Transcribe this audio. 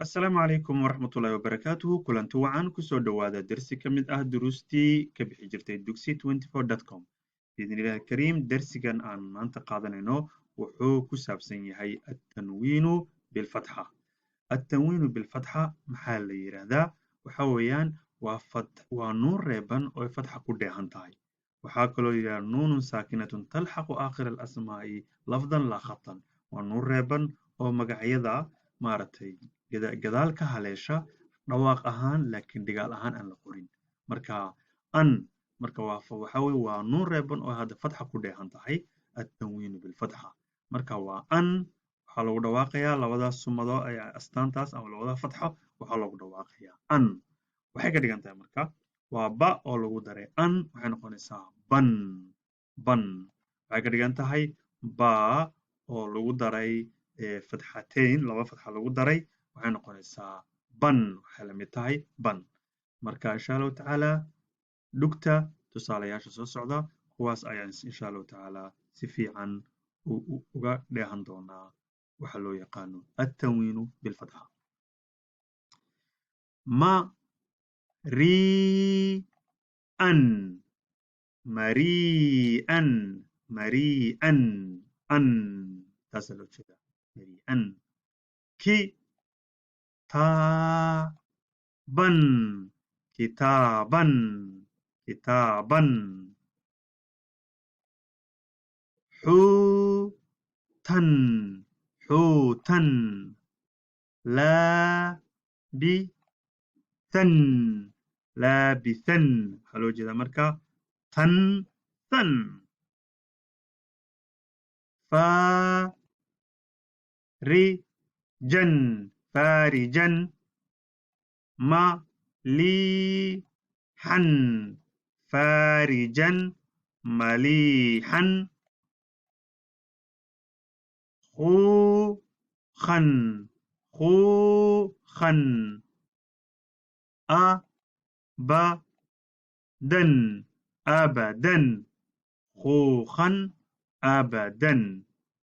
asalaamu calaykum waraxmatullaahi wabarakaatuhu kulanti wacan kusoo dhowaada dersi ka mid ah duruustii ka bixi jirtay dugsi 24.com biidnillahi kariim dersigan aan maanta qaadanayno wuxuu ku saabsan yahay attanwiinu bilfatxa attanwiinu bilfatxa maxaa la yidhaahdaa waxa weeyaan waa nuun reeban oo fatxa ku dheehan tahay waxaa kaloo yidhaha nuunun saakinatun talxaqu aakhira alasmaa'i lafdan laa khatan waa nuun reeban oo magacyada maaragtay gadaal ka haleesha dhawaaq ahaan laakiin dhigaal ahaan aan la qorin marka waxa weye waa nuun reeban oo hadda fatxa ku dheehan tahay attanwiinu bilfatxa marka waa waxaa lagu dhawaaqayaa labadaas sumado astaantaas ama labada fatxo waxaa lagu dhawaaqayaa waxay ka dhigan tahay marka waa ba oo lagu daray waxay noqonaysaa ban waxay ka dhigan tahay ba oo lagu daray fatxateyn laba fatxa lagu daray waxay noqonaysaa ban waxay la mid tahay ban marka insha allahu tacaala dhugta tusaalayaasha soo socda kuwaas ayaan insha allahu tacaala si fiican uga dheehan doonaa waxa loo yaqaano attanwiinu bilfatxa mari'an taasaa loo jeedaa mari'an kitaaban xuutan laabisan waxaa loo jeedaa marka tan faarijan maliixan خوخا أبدا خوخا أبدا